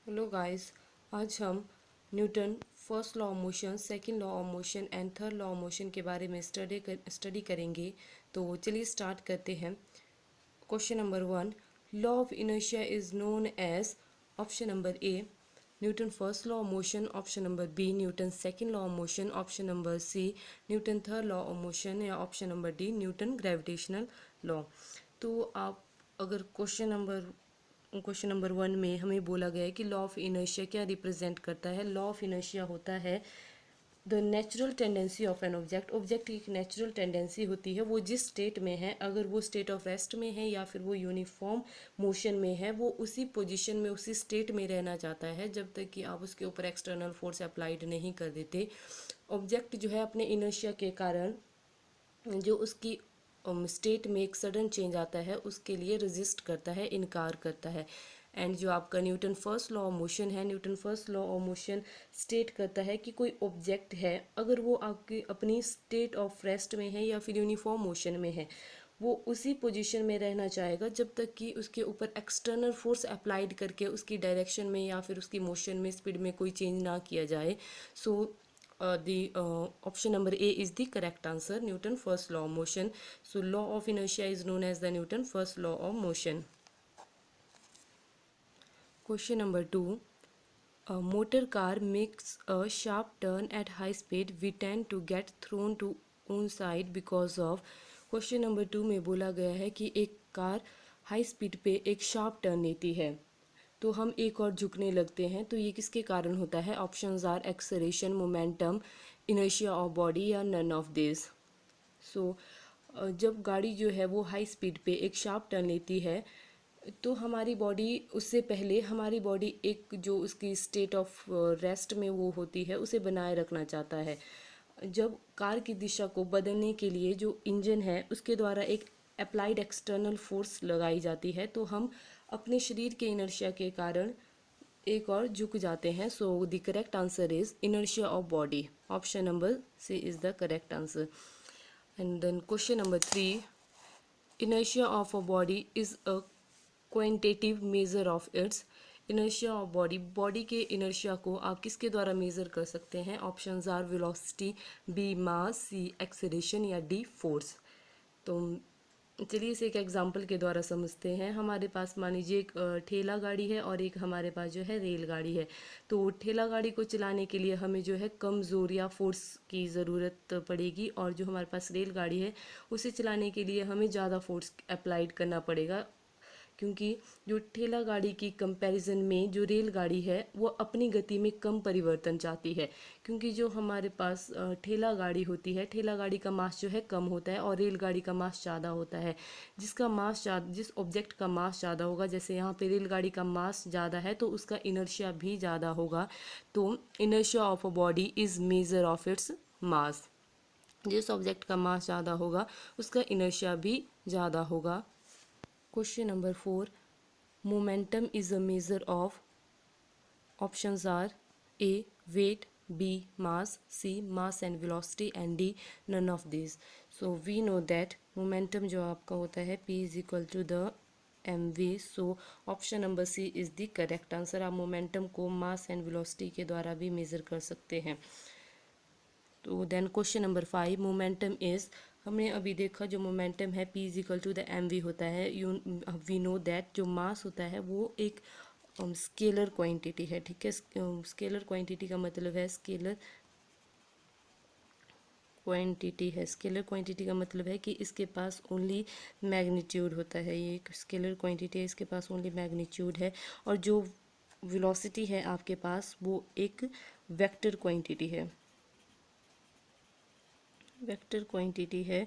Hello guys. आज हम Newton first law of motion, second law of motion and third law of motion के बारे में study करेंगे। तो चलिए स्टार्ट करते हैं। Question number 1, law of inertia is known as. Option number A Newton first law of motion, option number B Newton second law of motion, option number C Newton third law of motion, या option number D Newton gravitational law. तो आप अगर question number 1 में हमें बोला गया है कि लॉ ऑफ इनर्शिया क्या रिप्रेजेंट करता है। लॉ ऑफ इनर्शिया होता है the natural tendency of an object. Object की एक नेचुरल टेंडेंसी होती है, वो जिस स्टेट में है, अगर वो स्टेट ऑफ रेस्ट में है या फिर वो यूनिफॉर्म मोशन में है, वो उसी पोजीशन में उसी स्टेट में रहना चाहता है जब तक कि आप उसके ऊपर एक्सटर्नल फोर्स अप्लाइड नहीं कर देते। ऑब्जेक्ट जो है अपने इनर्शिया के कारण जो उसकी स्टेट में एक सडन चेंज आता है उसके लिए रेजिस्ट करता है, इनकार करता है। एंड जो आपका Newton first law of motion है, Newton first law of motion state करता है कि कोई ऑब्जेक्ट है, अगर वो आपकी अपनी स्टेट ऑफ रेस्ट में है या फिर यूनिफॉर्म मोशन में है, वो उसी पोजीशन में रहना चाहेगा जब तक कि उसके ऊपर एक्सटर्नल फोर्स अप्लाइड करके उसकी डायरेक्शन में या फिर उसकी मोशन में, स्पीड में कोई चेंज ना किया जाए। सो the option number A is the correct answer, Newton first law of motion. So law of inertia is known as the Newton first law of motion. Question number 2, a motor car makes a sharp turn at high speed, we tend to get thrown to one side because of। Question number 2 में बोला गया है कि एक car high speed पे एक sharp turn लेती है तो हम एक और झुकने लगते हैं, तो ये किसके कारण होता है। Options are acceleration, momentum, inertia of body, या नन ऑफ दिस। सो जब गाड़ी जो है वो हाई स्पीड पे एक शार्प टर्न लेती है तो हमारी बॉडी, उससे पहले हमारी बॉडी एक जो उसकी स्टेट ऑफ रेस्ट में वो होती है उसे बनाए रखना चाहता है। जब कार की दिशा को बदलने के लिए जो इंजन है उसके द्वारा एक अप्लाइड एक्सटर्नल फोर्स लगाई जाती है, तो हम अपने शरीर के इनर्शिया के कारण एक और झुक जाते हैं। So the correct answer is inertia of body. Option number C is the correct answer. And then question number 3, inertia of a body is a quantitative measure of its। inertia of body के inertia को आप किसके द्वारा measure कर सकते हैं। Options are velocity, B mass, C acceleration, या D force. तो चलिए इसे एक एग्जांपल के द्वारा समझते हैं। हमारे पास मान लीजिए एक ठेला गाड़ी है और एक हमारे पास जो है रेलगाड़ी है। तो ठेला गाड़ी को चलाने के लिए हमें जो है कम जोर या फोर्स की ज़रूरत पड़ेगी, और जो हमारे पास रेलगाड़ी है उसे चलाने के लिए हमें ज़्यादा फोर्स अप्लाइड करना पड़ेगा, क्योंकि जो ठेला गाड़ी की कंपैरिजन में जो रेलगाड़ी है वो अपनी गति में कम परिवर्तन चाहती है, क्योंकि जो हमारे पास ठेला गाड़ी होती है, ठेला गाड़ी का मास जो है कम होता है और रेलगाड़ी का मास ज़्यादा होता है। जिस ऑब्जेक्ट का मास ज़्यादा होगा, जैसे यहाँ पे रेलगाड़ी का मास ज़्यादा है तो उसका इनर्शिया भी ज़्यादा होगा। तो inertia of a body is measure of its mass. जिस ऑब्जेक्ट का मास ज़्यादा होगा उसका इनर्शिया भी ज़्यादा होगा। Question number 4, momentum is a measure of। Options are A weight, B mass, C mass and velocity, and D none of these। So we know that momentum जो आपका होता है P is equal to the mv। So option number C is the correct answer। आप momentum को mass and velocity के द्वारा भी measure कर सकते हैं। तो then question number 5, momentum is. हमने अभी देखा जो मोमेंटम है P is equal to the M V होता है। वी नो दैट जो मास होता है वो एक स्केलर क्वांटिटी है, ठीक है। स्केलर क्वांटिटी का मतलब है स्केलर क्वांटिटी है। स्केलर क्वांटिटी का मतलब है कि इसके पास ओनली मैग्नीट्यूड होता है। ये एक स्केलर क्वांटिटी है, इसके पास ओनली मैग्नीट्यूड है। और जो वेलोसिटी है आपके पास वो एक वेक्टर क्वांटिटी है। वेक्टर क्वांटिटी है,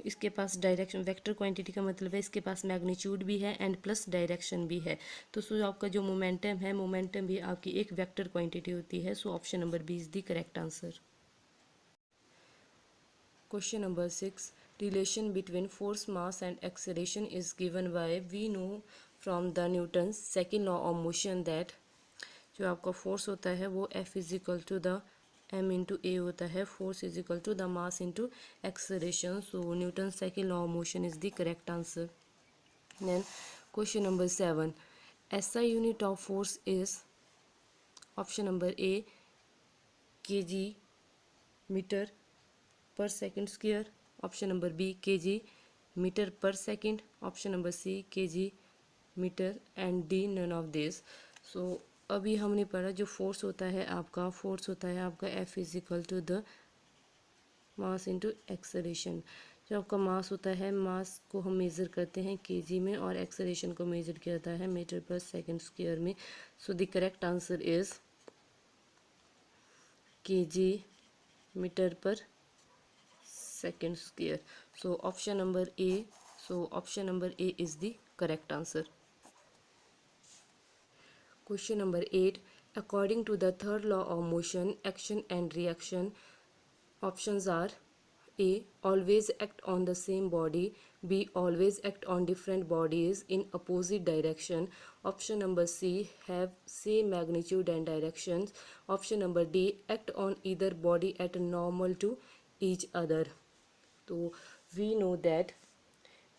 इसके पास डायरेक्शन। वेक्टर क्वांटिटी का मतलब है इसके पास मैग्नीट्यूड भी है एंड प्लस डायरेक्शन भी है। तो सो आपका जो मोमेंटम है, मोमेंटम भी आपकी एक वेक्टर क्वांटिटी होती है। So option number B is the correct answer. Question number 6, relation between force, mass and acceleration is given by. We know from the Newton second law of motion that जो आपका force होता है वो F is equal to the m into a होता है। Force is equal to the mass into acceleration. So Newton second law of motion is the correct answer. Then question number 7, SI unit of force is. Option number A kg metre per second square, option number B kg metre per second, option number C kg metre and D none of this. So अभी हमने पढ़ा जो force होता है आपका F is equal to the mass into acceleration. जो आपका मास होता है, मास को हम मेज़र करते हैं केजी में और एक्सेलरेशन को मेज़र किया जाता है मीटर पर सेकंड स्क्वायर में। So the correct answer is kg metre per second square. So option number A is the correct answer. Question number 8. According to the third law of motion, action and reaction, options are A. Always act on the same body. B. Always act on different bodies in opposite direction. Option number C. Have same magnitude and directions. Option number D. Act on either body at normal to each other. So we know that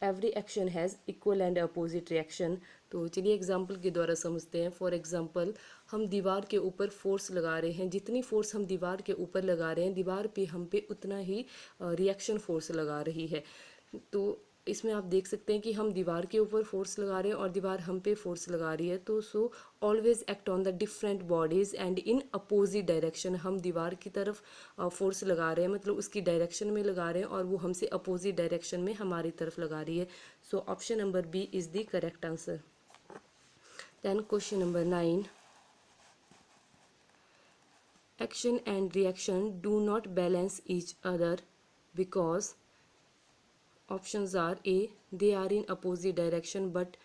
every action has equal and opposite reaction. तो चलिए example के द्वारा समझते हैं। For example हम दीवार के ऊपर फोर्स लगा रहे हैं, जितनी फोर्स हम दीवार के ऊपर लगा रहे हैं दीवार पे हम पे उतना ही रिएक्शन फोर्स लगा रही है। तो इसमें आप देख सकते हैं कि हम दीवार के ऊपर फोर्स लगा रहे हैं और दीवार हम पे फोर्स लगा रही है। तो so always act on the different bodies and in opposite direction. हम दीवार की तरफ फोर्स लगा रहे हैं, मतलब उसकी डायरेक्शन में लगा रहे हैं और वो हमसे अपोजिट डायरेक्शन में हमारी तरफ लगा रही है। So option number B is the correct answer. Then question number 9. Action and reaction do not balance each other because options are A. They are in opposite direction but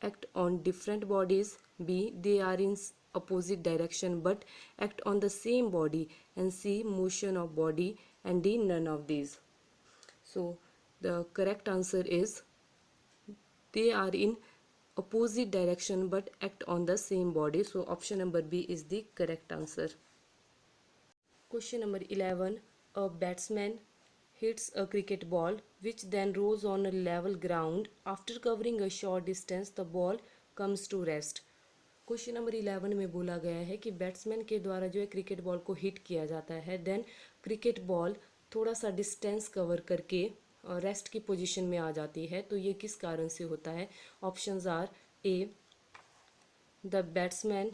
act on different bodies. B. They are in opposite direction but act on the same body. And C. Motion of body. And D. None of these. So the correct answer is they are in opposite direction but act on the same body. So option number B is the correct answer. Question number 11. A batsman hits a cricket ball which then rolls on a level ground. After covering a short distance, the ball comes to rest. Question number 11 में बोला गया है कि batsman के द्वारा जो है cricket ball को हिट किया जाता है, देन क्रिकेट बॉल थोड़ा सा डिस्टेंस कवर करके रेस्ट की पोजीशन में आ जाती है। तो ये किस कारण से होता है? Options are A. The batsman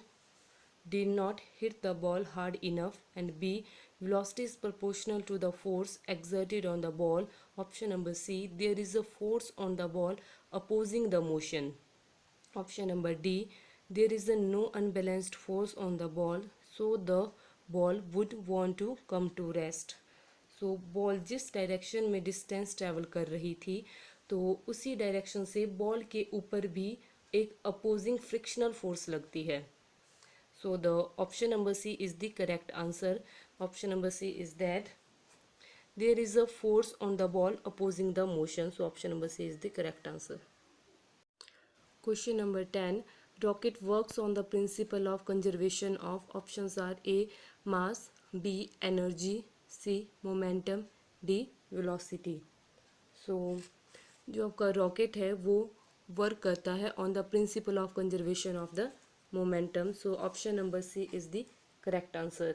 did not hit the ball hard enough, and B. velocity is proportional to the force exerted on the ball. Option number C. there is a force on the ball opposing the motion. Option number D. there is a no unbalanced force on the ball, so the ball would want to come to rest. So ball जिस direction में distance travel कर रही थी तो उसी direction से ball के ऊपर भी एक अपोजिंग फ्रिक्शनल फोर्स लगती है। So the option number C is the correct answer. Option number C is that there is a force on the ball opposing the motion. So option number C is the correct answer. Question number 10. Rocket works on the principle of conservation of. Options are A. mass, B. energy, C. momentum, D. velocity. So जो आपका rocket है वो work करता है on the principle of conservation of the momentum. So option number C is the correct answer.